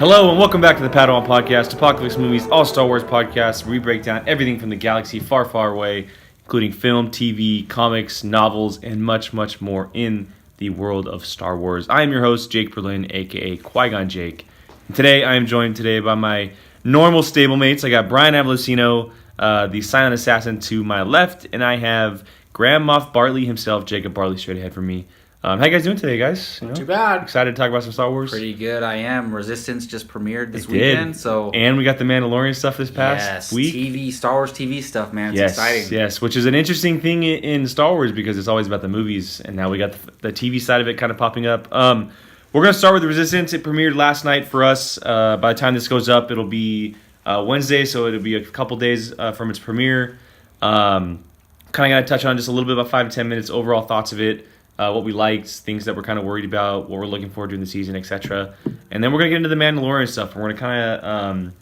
Hello and welcome back to the Padawan Podcast, Apocalypse Movies, all Star Wars podcasts, where we break down everything from the galaxy far, far away, including film, TV, comics, novels, and much, much more in the world of Star Wars. I am your host, Jake Berlin, aka Qui-Gon Jake. And today, I am joined by my normal stablemates. I got Brian Avalosino, the silent assassin to my left, and I have Grand Moff Bartley himself, Jacob Bartley, straight ahead from me. How you guys doing today, guys? Not too bad. Excited to talk about some Star Wars? Pretty good, I am. Resistance just premiered this weekend, so... And we got the Mandalorian stuff this past week. Star Wars TV stuff, man. It's exciting. Yes, which is an interesting thing in Star Wars because it's always about the movies, and now we got the TV side of it kind of popping up. We're going to start with the Resistance. It premiered last night for us. By the time this goes up, it'll be Wednesday, so it'll be a couple days from its premiere. Kind of going to touch on just a little bit about 5 to 10 minutes overall thoughts of it. What we liked, things that we're kind of worried about, what we're looking for during the season, etc. And then we're going to get into the Mandalorian stuff. We're going to kind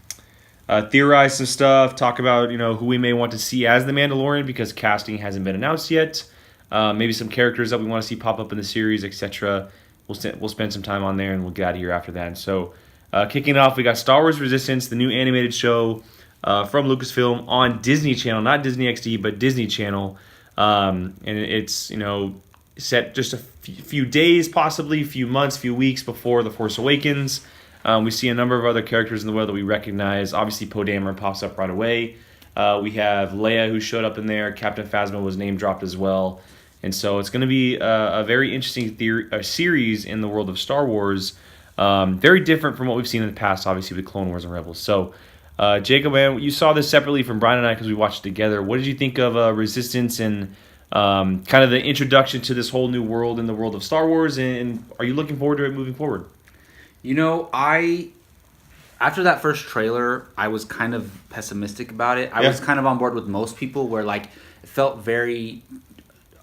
of theorize some stuff, talk about who we may want to see as the Mandalorian because casting hasn't been announced yet. Maybe some characters that we want to see pop up in the series, etc. We'll spend some time on there and we'll get out of here after that. So kicking it off, we got Star Wars Resistance, the new animated show from Lucasfilm on Disney Channel, not Disney XD, but Disney Channel. And it's, set just a few days, possibly a few months, few weeks before The Force Awakens. We see a number of other characters in the world that we recognize. Obviously, Poe Dameron pops up right away. We have Leia who showed up in there. Captain Phasma was name dropped as well. And so it's going to be a very interesting series in the world of Star Wars. Very different from what we've seen in the past, obviously, with Clone Wars and Rebels. So, Jacob, man, you saw this separately from Brian and I because we watched it together. What did you think of Resistance and kind of the introduction to this whole new world in the world of Star Wars, and are you looking forward to it moving forward? After that first trailer, I was kind of pessimistic about it. I was kind of on board with most people where it felt very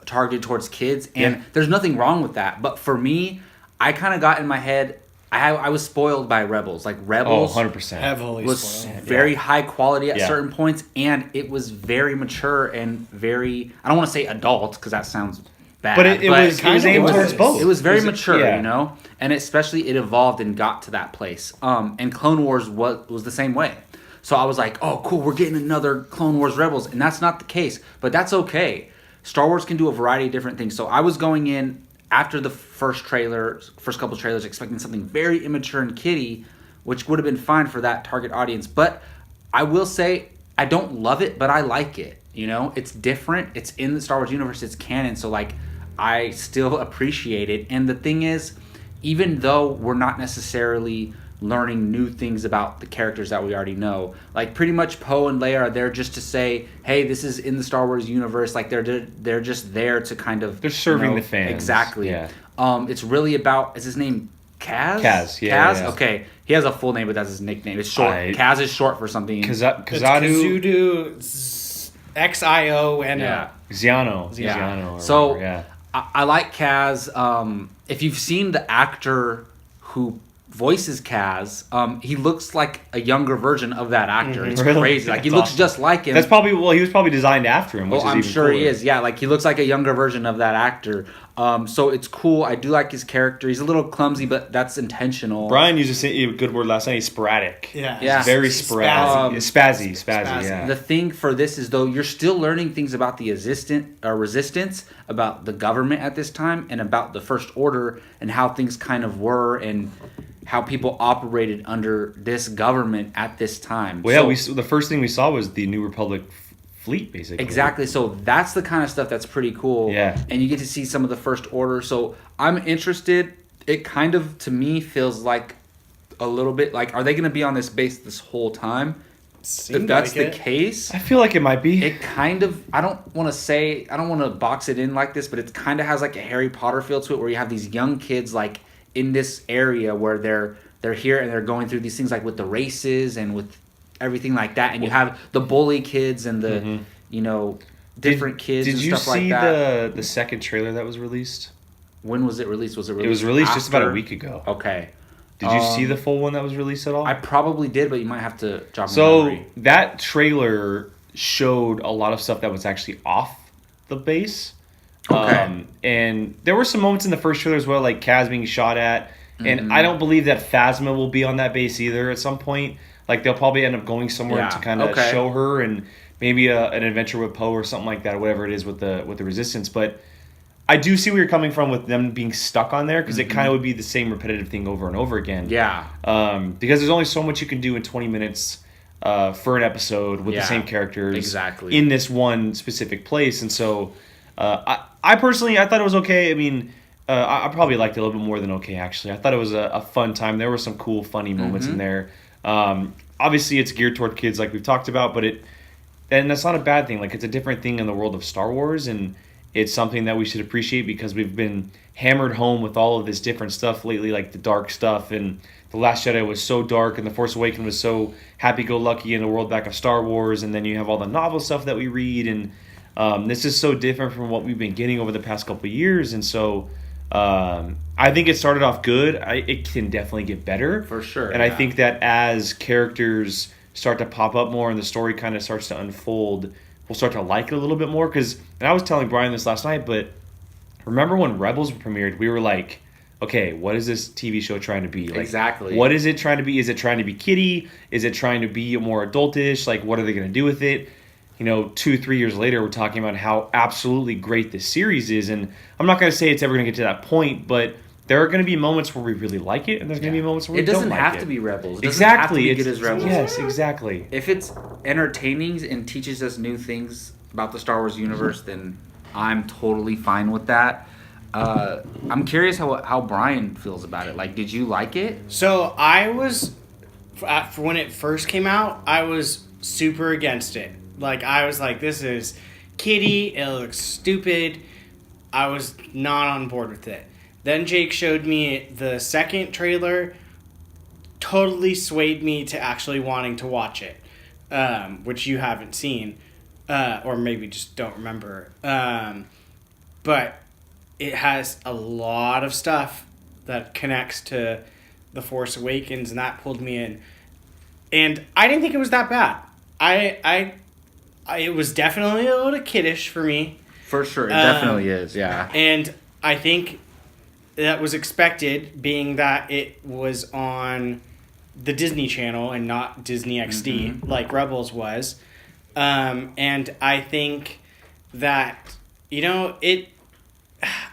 targeted towards kids, and there's nothing wrong with that. But for me, I kind of got in my head, I was spoiled by Rebels. Rebels 100%. Heavily was spoiled. Very high quality at certain points, and it was very mature and very, I don't want to say adult, because that sounds bad. But it was aimed towards both. It was very mature, and especially it evolved and got to that place. And Clone Wars was the same way. So I was like, oh, cool, we're getting another Clone Wars Rebels, and that's not the case. But that's okay. Star Wars can do a variety of different things. So I was going in, after the first couple trailers, expecting something very immature and kiddie, which would have been fine for that target audience. But I will say, I don't love it, but I like it. It's different. It's in the Star Wars universe. It's canon. So, I still appreciate it. And the thing is, even though we're not necessarily learning new things about the characters that we already know, pretty much Poe and Leia are there just to say, hey, this is in the Star Wars universe. They're just there to kind of, they're serving the fans. Exactly. It's really about, is his name Kaz? Kaz. Yeah. Okay, he has a full name, but that's his nickname. It's short. Kaz is short for something. Kazudu Xiono. Xiano. So I like Kaz. If you've seen the actor who voices Kaz, he looks like a younger version of that actor. Mm-hmm. It's crazy. He looks just like him. That's probably, he was probably designed after him, which is I'm even sure cooler. He is. Yeah, he looks like a younger version of that actor. So it's cool. I do like his character. He's a little clumsy, but that's intentional. Brian used a good word last night. He's sporadic. Yeah. He's very sporadic. Spazzy, yeah. The thing for this is, though, you're still learning things about the resistance, about the government at this time, and about the First Order, and how things kind of were, and how people operated under this government at this time. Well, the first thing we saw was the New Republic fleet, basically. Exactly. So that's the kind of stuff that's pretty cool. Yeah. And you get to see some of the First Order. So I'm interested. It kind of, to me, feels like a little bit are they going to be on this base this whole time? If that's the case, I feel like it might be. It kind of, I don't want to box it in like this, but it kind of has a Harry Potter feel to it, where you have these young kids in this area where they're here and they're going through these things with the races and with everything like that, and you have the bully kids and the different kids and stuff like that. Did you see the second trailer that was released? When was it released? It was released just about a week ago. Okay. Did you see the full one that was released at all? I probably did, but you might have to jog my memory. So that trailer showed a lot of stuff that was actually off the base. Okay. And there were some moments in the first trailer as well, Kaz being shot at, And I don't believe that Phasma will be on that base either at some point. Like, they'll probably end up going somewhere to kind of show her, and maybe an adventure with Poe or something like that, or whatever it is with the Resistance. But I do see where you're coming from with them being stuck on there, because it kind of would be the same repetitive thing over and over again. Yeah. Because there's only so much you can do in 20 minutes for an episode with the same characters in this one specific place. And so I personally, I thought it was okay. I mean, I probably liked it a little bit more than okay, actually. I thought it was a fun time. There were some cool, funny moments in there. Obviously, it's geared toward kids like we've talked about, but and that's not a bad thing. Like, it's a different thing in the world of Star Wars, and it's something that we should appreciate because we've been hammered home with all of this different stuff lately, like the dark stuff, and The Last Jedi was so dark, and The Force Awakens was so happy-go-lucky in the world back of Star Wars, and then you have all the novel stuff that we read, and this is so different from what we've been getting over the past couple of years, and so I think it started off good. It can definitely get better. For sure. And I think that as characters start to pop up more and the story kind of starts to unfold, we'll start to like it a little bit more. And I was telling Brian this last night, but remember when Rebels premiered, we were like, okay, what is this TV show trying to be? Like, exactly. What is it trying to be? Is it trying to be kiddie? Is it trying to be more adultish? Like, what are they going to do with it? 2-3 years later, we're talking about how absolutely great this series is. And I'm not going to say it's ever going to get to that point, but there are going to be moments where we really like it, and there's going to be moments where we don't like it. It doesn't have to be Rebels. It exactly. Have to be good as Rebels. Yes, exactly. If it's entertaining and teaches us new things about the Star Wars universe, then I'm totally fine with that. I'm curious how Brian feels about it. Like, did you like it? So I was, when it first came out, I was super against it. Like, I was like, this is kiddie, it looks stupid. I was not on board with it. Then Jake showed me the second trailer, totally swayed me to actually wanting to watch it, which you haven't seen, or maybe just don't remember. But it has a lot of stuff that connects to The Force Awakens, and that pulled me in. And I didn't think it was that bad. It was definitely a little kiddish for me. For sure, it definitely is, yeah. And I think that was expected, being that it was on the Disney Channel and not Disney XD, like Rebels was. And I think that, I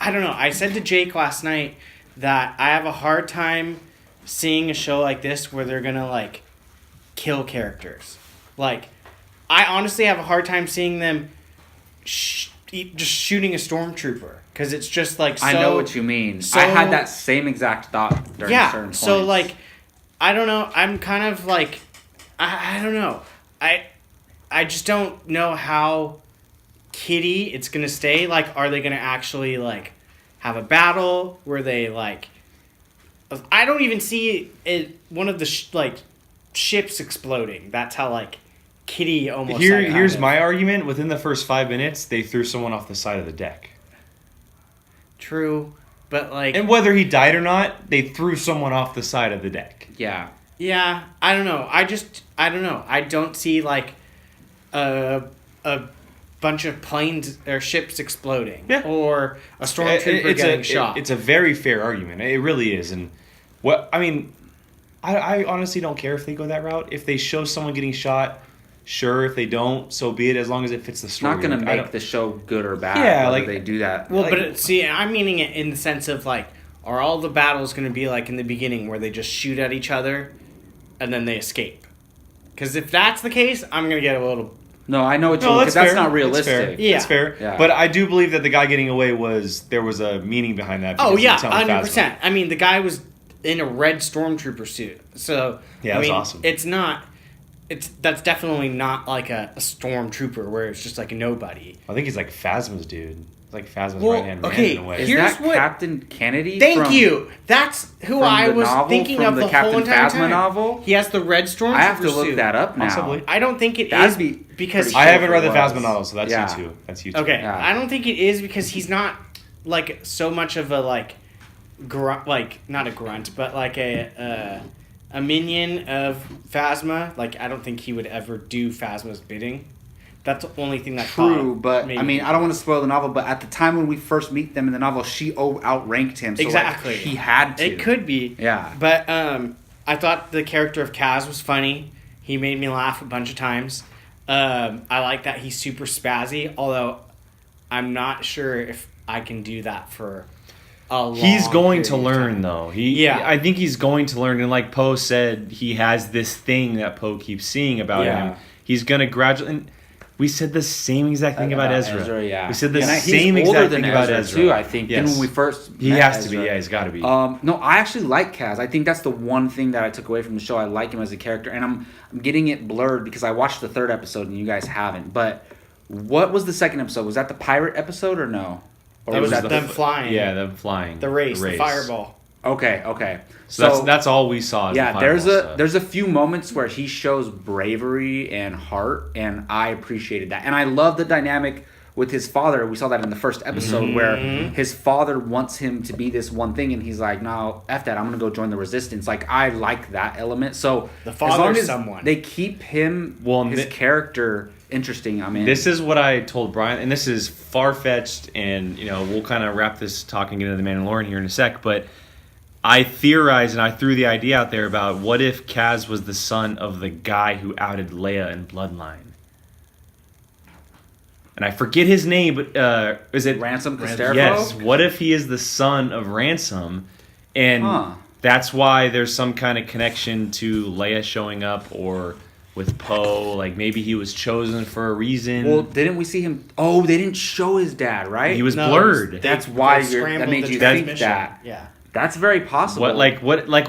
don't know. I said to Jake last night that I have a hard time seeing a show like this where they're going to, like, kill characters. Like, I honestly have a hard time seeing them just shooting a stormtrooper, because it's just like so. I know what you mean. I had that same exact thought during certain points. So like, I don't know. I'm kind of like, I don't know. I just don't know how kiddie it's gonna stay. Like, are they gonna actually like have a battle where they like? I don't even see it. One of the ships exploding. That's how like kiddie almost. Here's my argument. Within the first 5 minutes, they threw someone off the side of the deck. True, but like, and whether he died or not, they threw someone off the side of the deck. Yeah. Yeah, I don't know. I don't know. I don't see like a bunch of planes or ships exploding, or a stormtrooper getting shot. It's a very fair argument. It really is. And I honestly don't care if they go that route. If they show someone getting shot, sure. If they don't, so be it. As long as it fits the story. It's not going to make the show good or bad. Yeah, whether they do that. Well, but see, I'm meaning it in the sense of like, are all the battles going to be like in the beginning where they just shoot at each other and then they escape? Because if that's the case, I'm going to get a little. No, I know what you mean, because that's not realistic. That's fair. Yeah. But I do believe that the guy getting away there was a meaning behind that. Oh yeah, 100%. I mean, the guy was in a red stormtrooper suit, so yeah, that's awesome. That's definitely not like a stormtrooper where it's just like a nobody. I think he's like Phasma's dude. Like Phasma's right-hand man in a way. Is that Captain Kennedy? Thank you. That's who I was thinking of the whole entire time. Novel? He has the red stormtrooper suit. I have to look that up now. Possibly. I don't think it is because I haven't read the Phasma novel, so that's you too. That's you too. Okay, yeah. I don't think it is because he's not like so much of a like grunt, like not a grunt, but like a minion of Phasma. Like, I don't think he would ever do Phasma's bidding. That's the only thing that True, thought, but maybe. I mean, I don't want to spoil the novel, but at the time when we first meet them in the novel, she outranked him. So Exactly. Like, he had to. It could be. Yeah. But I thought the character of Kaz was funny. He made me laugh a bunch of times. I like that he's super spazzy, although I'm not sure if I can do that for a long He's going to period of learn time. though. Yeah. I think he's going to learn, and like Poe said, he has this thing that Poe keeps seeing about Yeah. him. He's gonna gradually. And we said the same exact thing about Ezra. Yeah. We said the And same he's older exact than thing about Ezra Ezra too. I think. Yes. Then when we first He met has to Ezra. be. Yeah, he's got to be. No, I actually like Kaz. I think that's the one thing that I took away from the show. I like him as a character, and I'm getting it blurred because I watched the third episode and you guys haven't. But what was the second episode? Was that the pirate episode or no? Or That was the- them flying. Yeah, them flying. The race, the fireball. Okay. So that's all we saw. Is Yeah, the there's fireball a stuff. there's a few moments where he shows bravery and heart, and I appreciated that. And I love the dynamic with his father. We saw that in the first episode where his father wants him to be this one thing, and he's like, "No, f that. I'm gonna go join the resistance." Like I like that element. So The as father's long as someone. they keep him, his character interesting. I mean, This is what I told Brian, and this is far fetched, and we'll kind of wrap this talk and get into the Mandalorian here in a sec. But I theorized and I threw the idea out there about what if Kaz was the son of the guy who outed Leia in Bloodline. And I forget his name, but is it Ransom Castervo? Yes. What if he is the son of Ransom, and that's why there's some kind of connection to Leia showing up, or with Poe, like maybe he was chosen for a reason. Well, didn't we see him? Oh, they didn't show his dad, right? He was No, blurred. That's why they that scrambled made the you think transmission. that. Yeah. That's very possible. What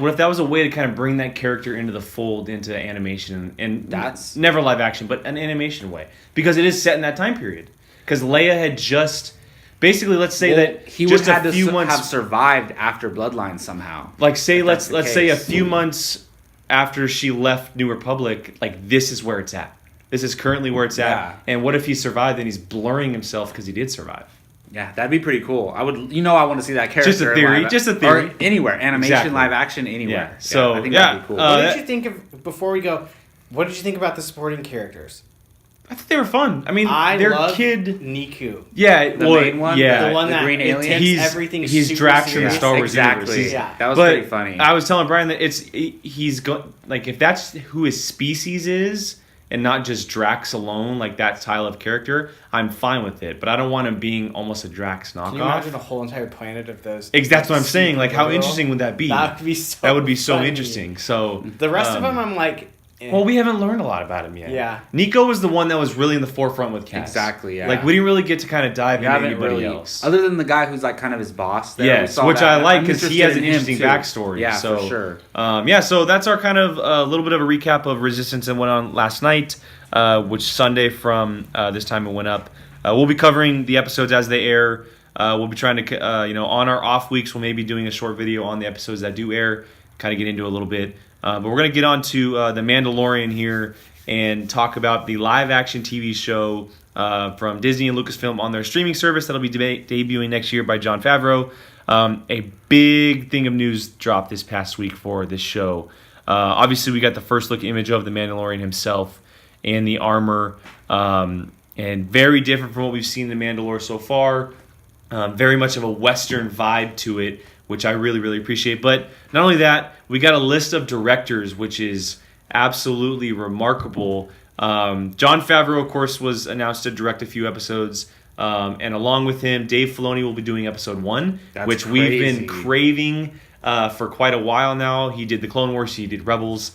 if that was a way to kind of bring that character into the fold, into animation, and That's- never live action, but an animation way, because it is set in that time period. Because Leia had just basically, let's say that he just would a have few to months, have survived after Bloodline somehow. like say if let's that's the say a case. few months after she left New Republic, like this is where it's at. This is currently where it's Yeah. at. And what if he survived and he's blurring himself because he did survive? Yeah, that'd be pretty cool. I would, I want to see that character. Just a in theory, live- just a theory. Or anywhere, animation, Exactly. live action, anywhere. Yeah, so, I think yeah, that'd be cool. What that- did you think of, before we go, what did you think about the supporting characters? I thought they were fun. I mean, I their love kid. Niku. Yeah, The well, main one? Yeah, The one the that green it alien? takes everything he's super Drax in the serious. Star Wars exactly. universe. Yeah. That was But pretty funny. I was telling Brian that he's like if that's who his species is, and not just Drax alone, like that style of character, I'm fine with it. But I don't want him being almost a Drax knockoff. Can you imagine a whole entire planet of those? That's what I'm saying. Like, how Super interesting would that be? That would be so. That would be so funny. interesting. So The rest of them, I'm like. eh. well, we haven't learned a lot about him yet. Yeah. Nico was the one that was really in the forefront with Cass. Exactly, yeah. Like we didn't really get to kind of dive We into haven't anybody really, else. other than the guy who's like kind of his boss. There, we Yes, saw which that. I like I'm because he interested has an in him, interesting too. backstory. Yeah, so, for sure. So that's our kind of a little bit of a recap of Resistance that went on last night, which Sunday from this time it went up. We'll be covering the episodes as they air. We'll be trying to, on our off weeks, we'll maybe doing a short video on the episodes that do air, kind of get into a little bit. But we're going to get on to The Mandalorian here and talk about the live-action TV show from Disney and Lucasfilm on their streaming service that'll be debuting next year by Jon Favreau. A big thing of news dropped this past week for this show. Obviously, we got the first look image of the Mandalorian himself and the armor, and very different from what we've seen in The Mandalore so far. Very much of a Western vibe to it, which I really, really appreciate. But not only that, we got a list of directors, which is absolutely remarkable. Jon Favreau, of course, was announced to direct a few episodes. And along with him, Dave Filoni will be doing episode 1, That's which we've been crazy. craving for quite a while now. He did the Clone Wars, he did Rebels.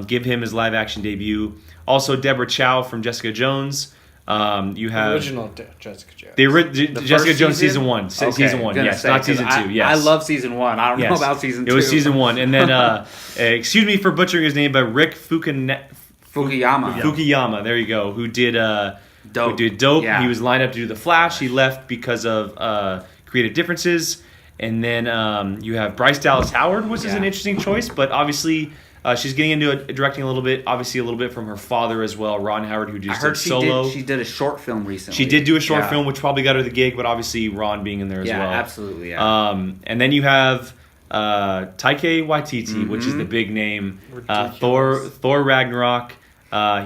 Give him his live-action debut. Also, Deborah Chow from Jessica Jones. You have Original Jessica Jones. the Jessica first Jones season? season 1. Okay, Season 1, gonna yes. say, Not 'cause season 2, I yes. love season 1. I don't know Yes. about season 2. It was season 1. And then, excuse me for butchering his name, but Rick Fukuyama, there you go, who did Dope. Yeah. He was lined up to do The Flash. He left because of creative differences. And then you have Bryce Dallas Howard, which is an interesting choice, but obviously she's getting into directing a little bit, obviously a little bit from her father as well, Ron Howard, who just I heard did Solo. she did a short film recently. She did do a short Yeah. film, which probably got her the gig, but obviously Ron being in there as Yeah, well. absolutely. Yeah. And then you have Taika Waititi, which is the big name. Thor Ragnarok.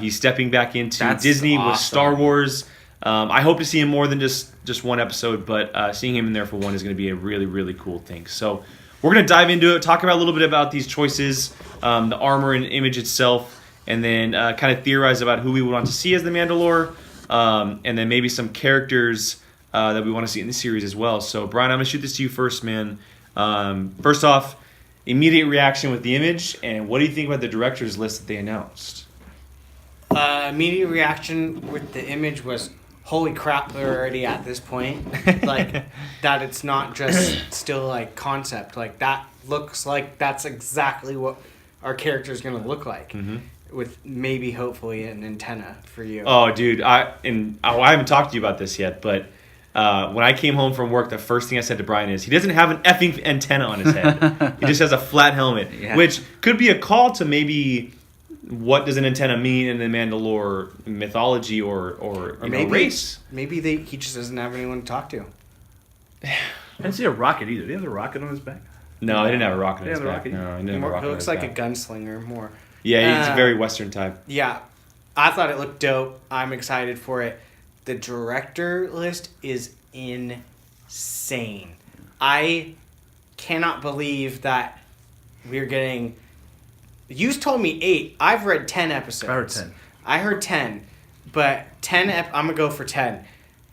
He's stepping back into That's Disney with awesome. Star Wars. I hope to see him more than just one episode, but seeing him in there for one is going to be a really, really cool thing. So we're going to dive into it, talk about a little bit about these choices, the armor and image itself, and then kind of theorize about who we would want to see as the Mandalore, and then maybe some characters that we want to see in the series as well. So Brian, I'm going to shoot this to you first, man. First off, immediate reaction with the image, and what do you think about the director's list that they announced? Immediate reaction with the image was, holy crap, they're already at this point. Like, that it's not just still, like, concept. Like, that looks like that's exactly what our character's going to look like. Mm-hmm. With maybe, hopefully, an antenna for you. Oh, dude, I haven't talked to you about this yet, but when I came home from work, the first thing I said to Brian is, he doesn't have an effing antenna on his head. He just has a flat helmet, which could be a call to maybe what does an antenna mean in the Mandalore mythology or maybe, race. Maybe he just doesn't have anyone to talk to. I didn't see a rocket either. Did he have a rocket on his back? No, he didn't have a rocket on his Yeah, the back. rocket. No, he didn't have a rocket He on looks his like back. a gunslinger more. Yeah, he's a very Western type. Yeah, I thought it looked dope. I'm excited for it. The director list is insane. I cannot believe that we're getting... You told me 8. I've read 10 episodes. I heard 10. I heard 10. But 10... I'm going to go for 10.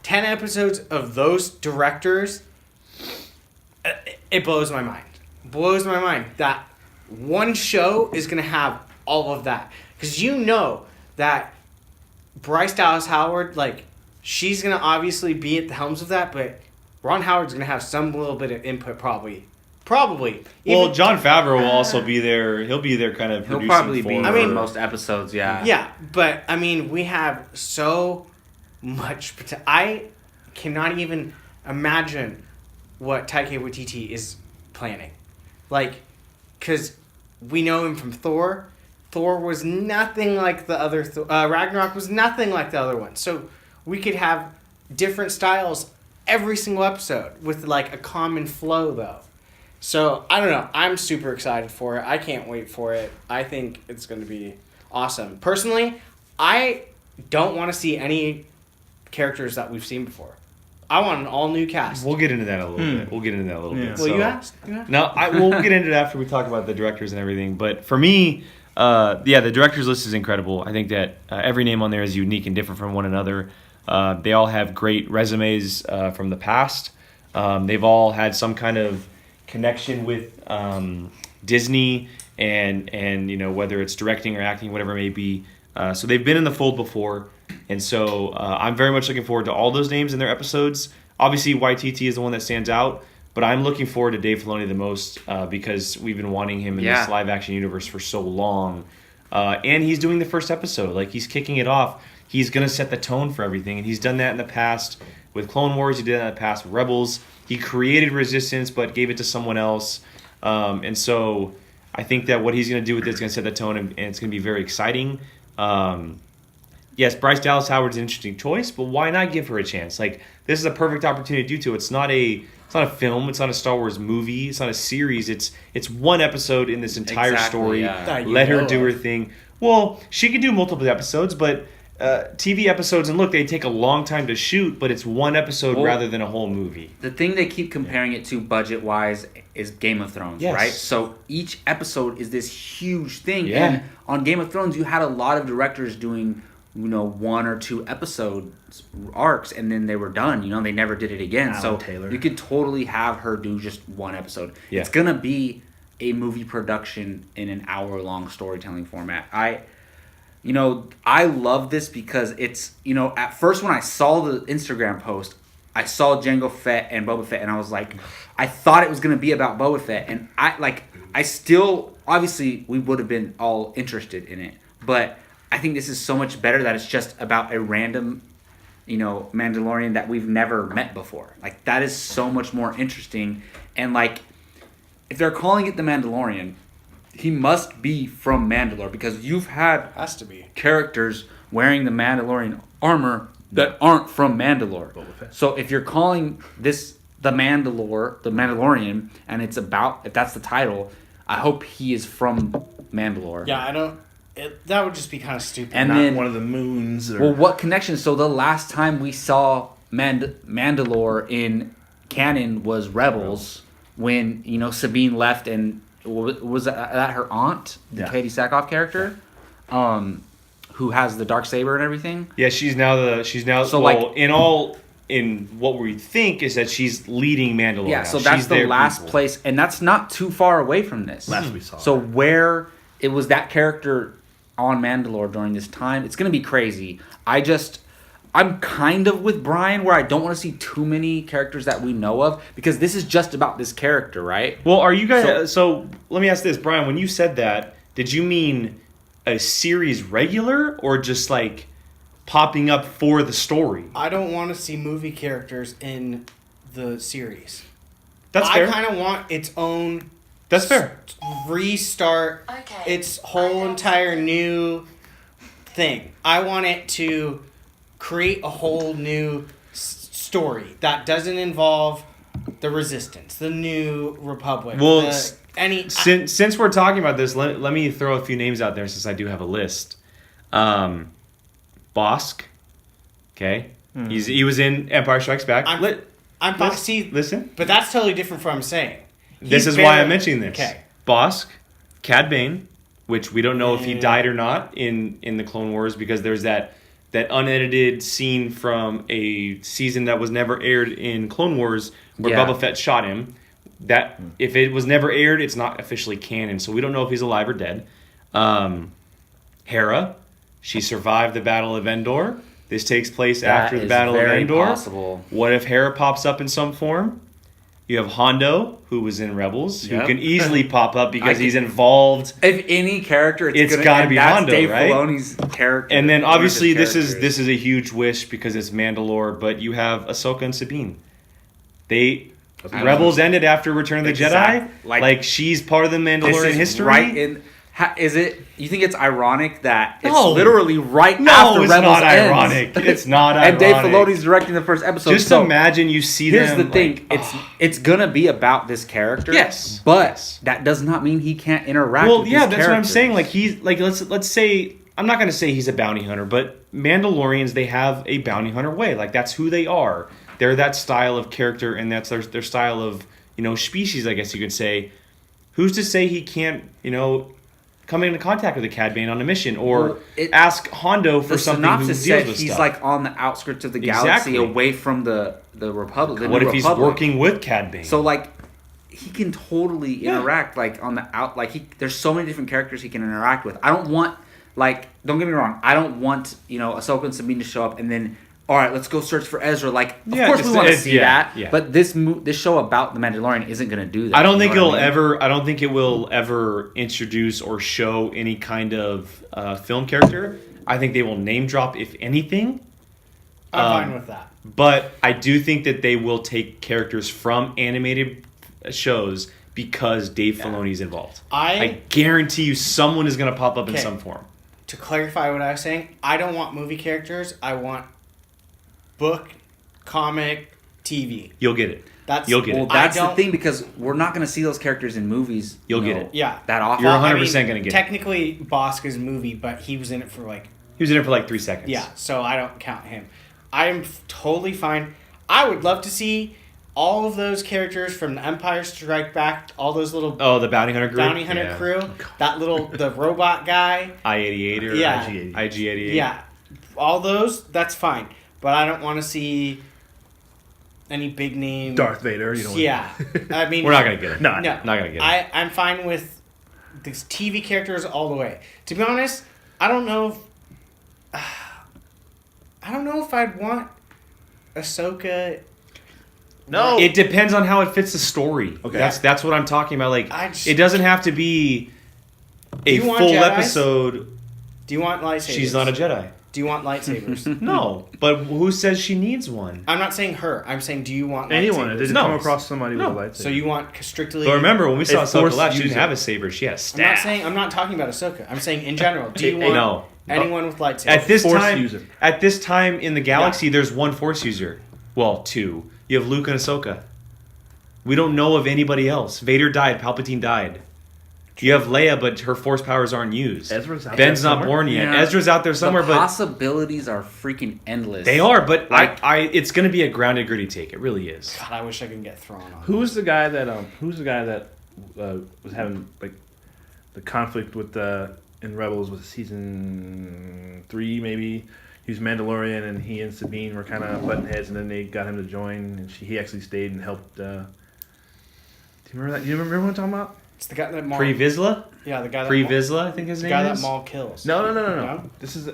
10 episodes of those directors... It blows my mind. Blows my mind that one show is going to have all of that. Because you know that Bryce Dallas Howard, like, she's going to obviously be at the helms of that, but Ron Howard's going to have some little bit of input probably. Probably. Well, Jon Favreau will also be there. He'll be there kind of He'll producing probably for... be I mean- for most episodes, yeah. Yeah, but, I mean, we have so much potential. I cannot even imagine what Taika Waititi is planning. Like, because we know him from Thor. Thor was nothing like the other... Ragnarok was nothing like the other one. So we could have different styles every single episode with, like, a common flow, though. So, I don't know. I'm super excited for it. I can't wait for it. I think it's going to be awesome. Personally, I don't want to see any characters that we've seen before. I want an all-new cast. We'll get into that a little bit. We'll get into that a little Yeah. bit. Well, So- you asked? No, we'll get into it after we talk about the directors and everything. But for me, the directors list is incredible. I think that every name on there is unique and different from one another. They all have great resumes from the past. They've all had some kind of connection with Disney and you know, whether it's directing or acting, whatever it may be. So they've been in the fold before. And so I'm very much looking forward to all those names in their episodes. Obviously, Waititi is the one that stands out. But I'm looking forward to Dave Filoni the most because we've been wanting him in this live-action universe for so long. And he's doing the first episode. Like, he's kicking it off. He's going to set the tone for everything. And he's done that in the past with Clone Wars. He did that in the past with Rebels. He created Resistance but gave it to someone else. And so I think that what he's going to do with this is going to set the tone, and it's going to be very exciting. Yes, Bryce Dallas Howard's an interesting choice, but why not give her a chance? Like, this is a perfect opportunity to do so. It's not a film. It's not a Star Wars movie. It's not a series. It's one episode in this entire story. Yeah. Let her do her thing. Well, she could do multiple episodes, but TV episodes, and look, they take a long time to shoot, but it's one episode rather than a whole movie. The thing they keep comparing it to budget-wise is Game of Thrones, Yes. right? So each episode is this huge thing. Yeah. And on Game of Thrones, you had a lot of directors doing, you know, 1 or 2 episode arcs, and then they were done. You know, they never did it again. Alan so Taylor. you could totally have her do just 1 episode. Yeah. It's gonna be a movie production in an hour-long storytelling format. I love this because it's, you know, at first when I saw the Instagram post, I saw Jango Fett and Boba Fett, and I was like, I thought it was going to be about Boba Fett, and I still, obviously, we would have been all interested in it, but I think this is so much better that it's just about a random, you know, Mandalorian that we've never met before. Like, that is so much more interesting, and like, if they're calling it the Mandalorian, he must be from Mandalore, because you've had Has to be. characters wearing the Mandalorian armor that aren't from Mandalore. Boba Fett. So if you're calling this the Mandalorian, and it's about, if that's the title, I hope he is from Mandalore. Yeah, I don't... That would just be kind of stupid. And Not then one of the moons. Or, well, what connection? So the last time we saw Mandalore in canon was Rebels when Sabine left and was that her aunt, the Yeah. Katie Sackhoff character, who has the dark saber and everything. Yeah, she's now So, well, in what we think is that she's leading Mandalore. Yeah, now. so that's She's the their last people. place, and that's not too far away from this. Last we saw. So where it was that character on Mandalore during this time, it's gonna be crazy. I'm kind of with Brian where I don't want to see too many characters that we know of because this is just about this character, right? Well, are you guys? So let me ask this, Brian. When you said that, did you mean a series regular or just like popping up for the story? I don't want to see movie characters in the series. That's fair. I kind of want its own. That's fair. Restart its whole entire new thing. I want it to create a whole new story that doesn't involve the Resistance, the New Republic. Well, since we're talking about this, let me throw a few names out there since I do have a list. Bosk, okay, he was in Empire Strikes Back. Listen, but that's totally different from what I'm saying. This is why I'm mentioning this. Okay. Bosk, Cad Bane, which we don't know if he died or not in the Clone Wars because there's that unedited scene from a season that was never aired in Clone Wars where Boba Fett shot him. That if it was never aired, it's not officially canon, so we don't know if he's alive or dead. Hera, she survived the Battle of Endor. This takes place after the Battle of Endor. Possible. What if Hera pops up in some form? You have Hondo, who was in Rebels, who can easily pop up because he's involved. If any character, it's got to be Hondo, Dave right? Filoni's character. And then obviously this is a huge wish because it's Mandalore, but you have Ahsoka and Sabine. Rebels ended after Return of the Jedi. Like she's part of the Mandalorian history. Right in. Is it? You think it's ironic that it's No. literally right No, after it's Rebels not ends? ironic. It's not And Dave ironic. Filoni's directing the first episode. Just imagine you see here's them. Here's the thing: it's gonna be about this character. Yes, but that does not mean he can't interact. Well, with yeah, these that's what I'm characters. saying. Like he's like let's say I'm not going to say he's a bounty hunter, but Mandalorians they have a bounty hunter way. Like that's who they are. They're that style of character, and that's their style of species. I guess you could say. Who's to say he can't come into contact with a Cad Bane on a mission, or ask Hondo for something who deals said with he's stuff. like on the outskirts of the galaxy, away from the Republic. What if he's working with Cad Bane? So like, he can totally interact like on the out. Like there's so many different characters he can interact with. I don't want don't get me wrong. I don't want Ahsoka and Sabine to show up and then. All right, let's go search for Ezra. Like, of course we want to see that. Yeah. But this show about the Mandalorian isn't going to do that. I don't think it will ever introduce or show any kind of film character. I think they will name drop, if anything. I'm fine with that. But I do think that they will take characters from animated shows because Dave Filoni's involved. I guarantee you someone is going to pop up in some form. To clarify what I was saying, I don't want movie characters. I want book, comic, TV. You'll get it. You'll get it. Well, that's the thing because we're not going to see those characters in movies. You'll get it. Yeah. That often. You're 100% going to get technically, Boska's movie, but he was in it for He was in it for 3 seconds. Yeah, so I don't count him. I am totally fine. I would love to see all of those characters from the Empire Strike Back, all those little... Oh, the Bounty Hunter crew. That the robot guy. I-88 or IG-88. Yeah. All those, that's fine. But I don't want to see any big name... Darth Vader. I mean... We're not going to get it. No. Not going to get it. I'm fine with these TV characters all the way. To be honest, I don't know if I'd want Ahsoka... No. It depends on how it fits the story. Okay. That's what I'm talking about. It doesn't have to be a full episode. Do you want lightsabers? She's not a Jedi. Do you want lightsabers? No. But who says she needs one? I'm not saying her. I'm saying do you want anyone? lightsabers? Did you come across somebody with a lightsaber? So you want strictly... But remember, when we saw Ahsoka last, she didn't have a saber. She had a staff. I'm not talking about Ahsoka. I'm saying in general. Do you want anyone with lightsabers? At this time in the galaxy, there's one Force user. Well, two. You have Luke and Ahsoka. We don't know of anybody else. Vader died. Palpatine died. You have Leia, but her force powers aren't used. Ezra's out Ben's there not somewhere. born yet. Yeah. Ezra's out there somewhere, the but possibilities are freaking endless. they are. But Like- it's going to be a grounded, gritty take. It really is. God, I wish I could get thrown on. Who's the guy that was having like the conflict with in Rebels? Was it season 3 maybe? He was Mandalorian, and he and Sabine were kind of butting heads, and then they got him to join, and he actually stayed and helped. Do you remember that? Do you remember what I'm talking about? It's the guy that Maul. Pre-Vizsla? Yeah, the guy that Pre-Vizsla, I think his the name guy is. that Maul kills. No. This is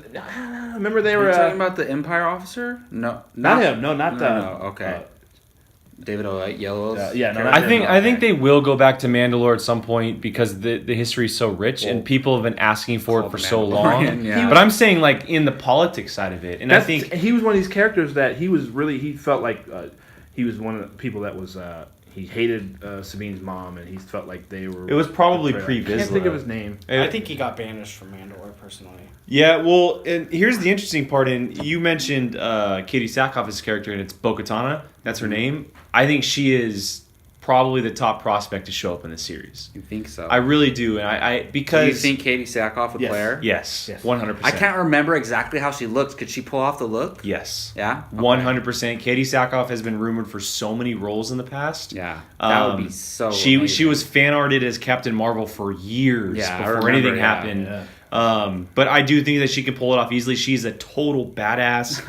remember they Are were you talking about the Empire officer? No, not him. No, not No, okay. David Yellows. yeah, no, not I him. think they will go back to Mandalore at some point because the history is so rich and people have been asking for it Called for the so long. Mandalorian, yeah. But I'm saying like in the politics side of it, and I think he was one of these characters that he felt like he was one of the people that was he hated Sabine's mom, and he felt like they were. it was probably I pre-Vizsla. can't think of his name. I think he got banished from Mandalore personally. Yeah, well, and here's the interesting part. And you mentioned Katie Sackhoff's character, and it's Bo-Katan. That's her name. I think she is probably the top prospect to show up in the series. You think so? I really do, and I because Do you think Katie Sackhoff would Yes. play her? yes, Yes. 100%. I can't remember exactly how she looks. Could she pull off the look? Yes, Yeah. 100%. Katie Sackhoff has been rumored for so many roles in the past. Yeah. That would be so. She amazing. was fan arted as Captain Marvel for years Yeah, I before remember, anything yeah, happened. yeah. But I do think that she can pull it off easily. She's a total badass.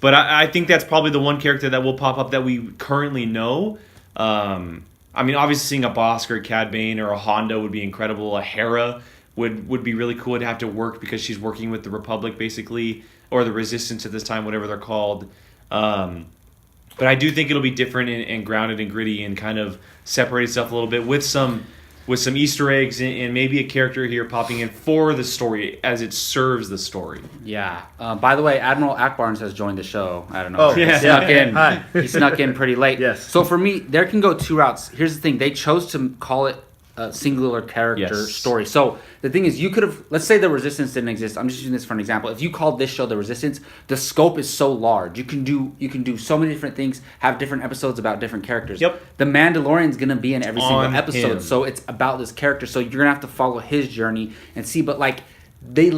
But I think that's probably the one character that will pop up that we currently know. I mean, obviously seeing a Bosker, Cad Bane, or a Honda would be incredible. A Hera would be really cool to have to work because she's working with the Republic basically, or the Resistance at this time, whatever they're called. But I do think it'll be different and grounded and gritty and kind of separate itself a little bit with some Easter eggs and maybe a character here popping in for the story as it serves the story. Yeah. By the way, Admiral Akbarnes has joined the show. I don't know. Oh, He yeah. snuck in. Hi. He snuck in pretty late. Yes. So for me, there can go two routes. Here's the thing: they chose to call it a singular character Yes. story. So the thing is, you could have. Let's say the Resistance didn't exist. I'm just using this for an example. If you called this show the Resistance, the scope is so large. You can do so many different things. Have different episodes about different characters. Yep. The Mandalorian's gonna be in every single On episode. him. So it's about this character. So you're gonna have to follow his journey and see. But like. They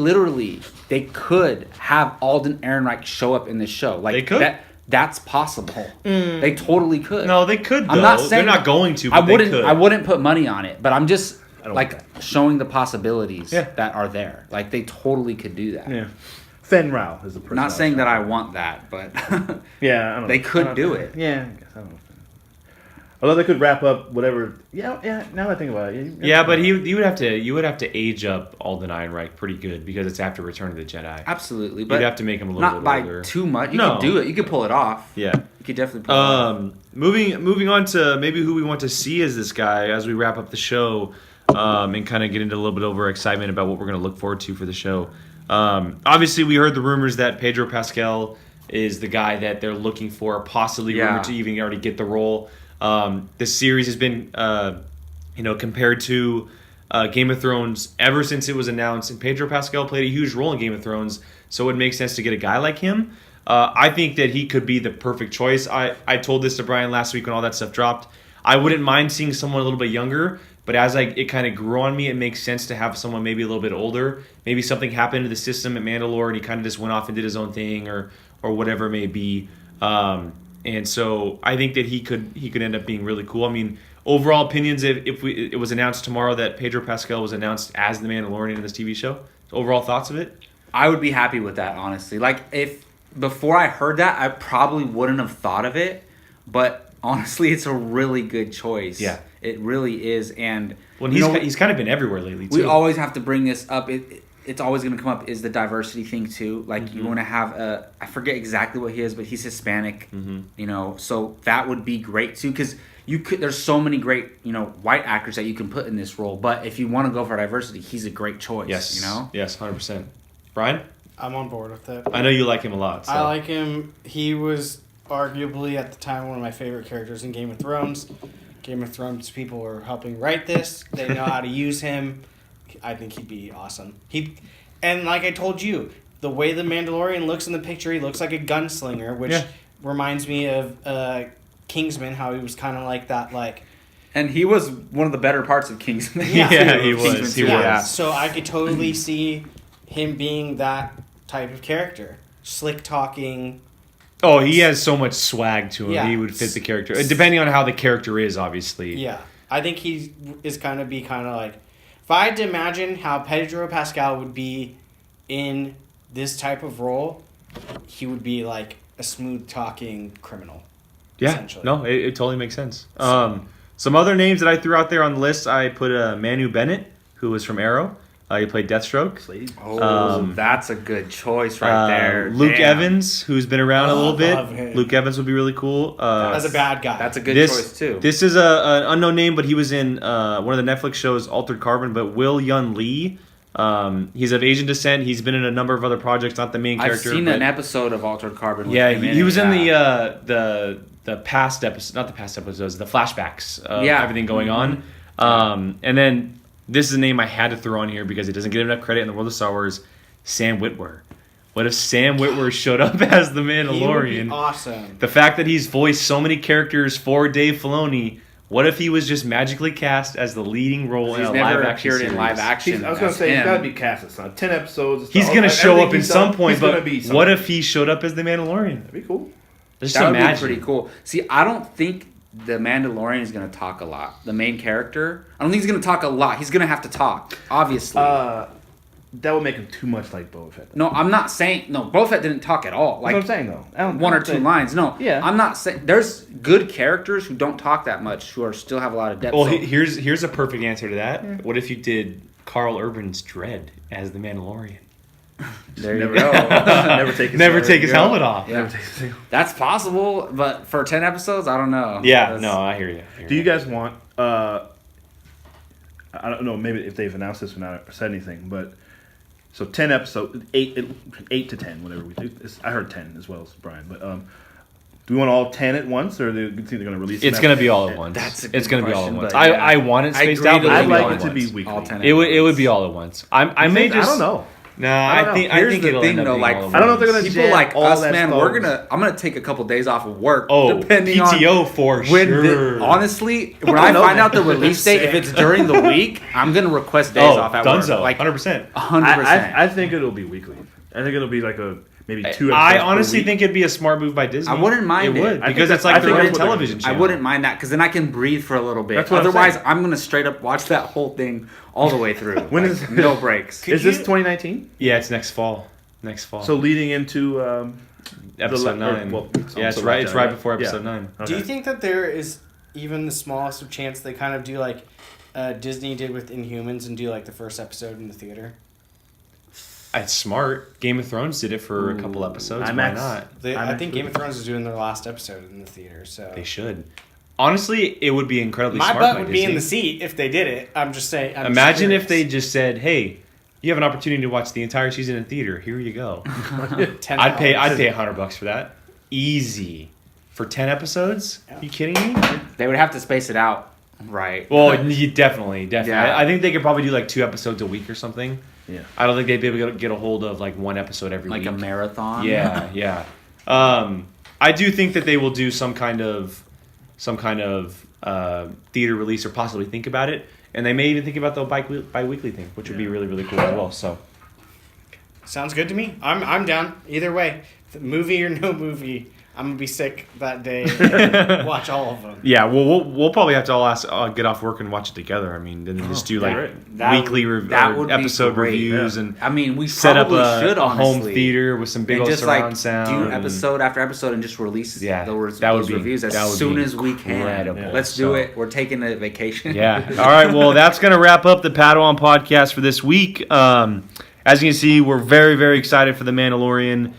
could have Alden Ehrenreich show up in this show. Like They could. That's possible. They totally could. No, they could. Though. I'm not saying they're not going to. But I wouldn't. They could. I wouldn't put money on it, but I'm just don't like want showing the possibilities Yeah. that are there. Like they totally could do that. Yeah. Fen Rao is the person. Not saying that I want that, but Yeah, I don't know. They could I don't do know. it. Yeah, I guess I don't know. Although they could wrap up whatever. Yeah. Now that I think about it. Yeah, but you would have to age up Alden Ehrenreich pretty good because it's after Return of the Jedi. absolutely. But You'd have to make him a little not bit by older. too much. You No. could do it. You could pull it off. Yeah. You could definitely pull it off. Moving on to maybe who we want to see as this guy as we wrap up the show, and kind of get into a little bit over excitement about what we're going to look forward to for the show. Obviously, we heard the rumors that Pedro Pascal is the guy that they're looking for, possibly rumored to even already get the role. This series has been, compared to Game of Thrones ever since it was announced, and Pedro Pascal played a huge role in Game of Thrones, so it would make sense to get a guy like him. I think that he could be the perfect choice. I told this to Brian last week when all that stuff dropped. I wouldn't mind seeing someone a little bit younger, but as it kind of grew on me, it makes sense to have someone maybe a little bit older. Maybe something happened to the system at Mandalore, and he kind of just went off and did his own thing, or whatever it may be. And so I think that he could end up being really cool. I mean, overall opinions, if it was announced tomorrow that Pedro Pascal was announced as the Mandalorian in this TV show, overall thoughts of it? I would be happy with that, honestly. Like, if before I heard that, I probably wouldn't have thought of it. But honestly, it's a really good choice. Yeah. It really is. And Well, you know, he's kind of been everywhere lately, too. we always have to bring this up. It's always going to come up is the diversity thing, too. Like, you want to have I forget exactly what he is, but he's Hispanic, so that would be great, too, because there's so many great, white actors that you can put in this role. But if you want to go for diversity, he's a great choice, Yes, 100%. Brian? I'm on board with it. I know you like him a lot. So. I like him. He was arguably at the time one of my favorite characters in Game of Thrones. Game of Thrones people were helping write this. They know how to use him. I think he'd be awesome. And like I told you, the way the Mandalorian looks in the picture, he looks like a gunslinger, which reminds me of Kingsman, how he was kind of like that, like And he was one of the better parts of Kingsman. Yeah, he was. Kingsman He too, was. yeah. So I could totally see him being that type of character. Slick talking. Oh, he has so much swag to him. Yeah. He would fit the character, depending on how the character is, obviously. Yeah. I think he is kind of like... If I had to imagine how Pedro Pascal would be in this type of role, he would be like a smooth talking criminal. Yeah, Essentially. no, it totally makes sense. Some other names that I threw out there on the list, I put Manu Bennett, who was from Arrow. He played Deathstroke. Oh, that's a good choice right there. Luke Damn. Evans, who's been around a little love bit. him. Luke Evans would be really cool. As a bad guy. That's a good choice too. This is an unknown name, but he was in one of the Netflix shows, Altered Carbon. But Will Yun Lee, he's of Asian descent. He's been in a number of other projects, not the main I've character. seen but an episode of Altered Carbon. With yeah, him he was in yeah. the past episode, not the past episodes, the flashbacks of Yeah. everything going on. And then this is a name I had to throw on here because it doesn't get enough credit in the world of Star Wars. Sam Witwer. What if Sam Witwer showed up as the He would Mandalorian? be awesome. The fact that he's voiced so many characters for Dave Filoni. What if he was just magically cast as the leading role in He's a never live action appeared series? in live action. I was going to as say, him. he's got to be cast as son. 10 episodes. He's going to show everything up in he's some done, point, he's gonna but be what something. if he showed up as the Mandalorian? That'd be cool. Just That would imagine. be pretty cool. See, I don't think the Mandalorian is going to talk a lot. The main character, I don't think he's going to talk a lot. He's going to have to talk, obviously. That would make him too much like Boba Fett. No, I'm not saying no. Boba Fett didn't talk at all. Like That's what I'm saying, though. one or two lines. No, Yeah. I'm not saying there's good characters who don't talk that much who are still have a lot of depth. Well, So- here's a perfect answer to that. What if you did Carl Urban's Dread as the Mandalorian? there you Never, go. Never take his helmet off. Yeah. That's possible, but for 10 episodes, I don't know. Yeah, That's- no, I hear you. Do you guys want, I don't know, maybe if they've announced this or not or said anything, but so 10 episodes, 8 to 10, whatever we do. I heard 10 as well as Brian, but do we want all 10 at once, or do you think they're going to release them It's going to be all at once. That's a It's good going to be all at question, once. but yeah. I want it I spaced agree out, but to it'll I'd be like all it at to be once. weekly. All 10 It would episodes. be all at once. I may just. I don't know. Nah, I don't know. I Here's think the it'll thing, end up though, being like, all at I don't know if they're once. gonna People jam like all us, that man, stuff. I'm gonna take a couple days off of work. Oh, depending PTO on for when sure. honestly, when I I know find that. out the release date, if it's during the week, I'm gonna request days off at work. Dunzo, Like 100%. 100%. I think it'll be weekly. I think it'll be like maybe 2 episodes I per honestly week. think it'd be a smart move by Disney. I wouldn't mind it. it. Would I think because it's that's- like I their think own that's what they're television gonna do. channel. I wouldn't mind that because then I can breathe for a little bit. That's what I'm Otherwise, saying. I'm gonna straight up watch that whole thing all the way through. When Like, is- no breaks? Is this 2019? Yeah, it's next fall. Next fall. So leading into episode the- or- 9. well, Yeah, it's also right. like It's that, right yeah. before episode Yeah. 9. Do you Okay. think think that there is even the smallest of chance they kind of do like Disney did with Inhumans and do like the first episode in the theater? It's smart. Game of Thrones did it for a couple episodes. Why IMAX. not? I think Game of Thrones is doing their last episode in the theater, so They should. Honestly, it would be incredibly my smart. butt by would be in Disney. the seat if they did it. I'm just saying. I'm just Imagine if curious. they just said, "Hey, you have an opportunity to watch the entire season in theater. Here you go." $10. I'd pay $100 for that. Easy. For 10 episodes? Yeah. You kidding me? They would have to space it out, right? Well, you definitely. Yeah. I think they could probably do like 2 episodes a week or something. Yeah. I don't think they'd be able to get a hold of like 1 episode every Like week. a marathon. Yeah, yeah. I do think that they will do some kind of theater release or possibly think about it, and they may even think about the bi-weekly thing, which would be really, really cool as well. So Sounds good to me. I'm down either way. Movie or no movie, I'm gonna be sick that day. And watch all of them. yeah, well, we'll probably have to all get off work and watch it together. I mean, then just do like weekly that would be episode great. reviews Yeah. and I mean, we set up probably should a home honestly. theater with some big And old just surround like sound. do and- episode after episode and just release Yeah, those that would be- reviews that as would soon be as we can. incredible. Let's So- do it. We're taking a vacation. Yeah. All right. Well, that's going to wrap up the Padawan podcast for this week. As you can see, we're very, very excited for The Mandalorian.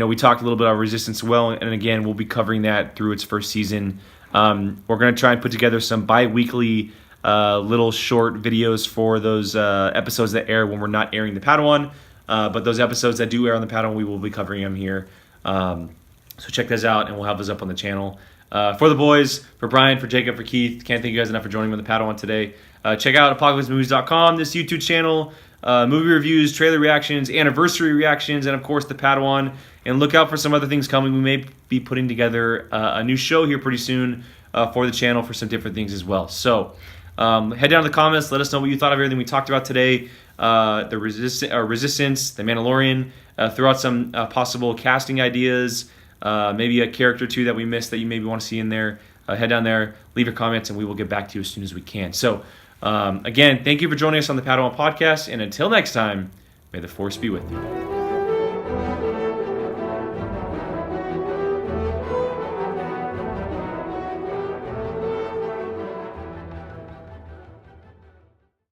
We talked a little bit about Resistance as well, and again, we'll be covering that through its first season. We're going to try and put together some bi-weekly little short videos for those episodes that air when we're not airing the Padawan. But those episodes that do air on the Padawan, we will be covering them here. So check those out, and we'll have those up on the channel. For the boys, for Brian, for Jacob, for Keith, can't thank you guys enough for joining me on the Padawan today. Check out apocalypsemovies.com, this YouTube channel, movie reviews, trailer reactions, anniversary reactions, and of course the Padawan. And look out for some other things coming. We may be putting together a new show here pretty soon for the channel for some different things as well. So head down to the comments. Let us know what you thought of everything we talked about today. The Resistance, the Mandalorian. Throw out some possible casting ideas. Maybe a character or two that we missed that you maybe want to see in there. Head down there, leave your comments, and we will get back to you as soon as we can. So, again, thank you for joining us on the Padawan Podcast, and until next time, may the Force be with you.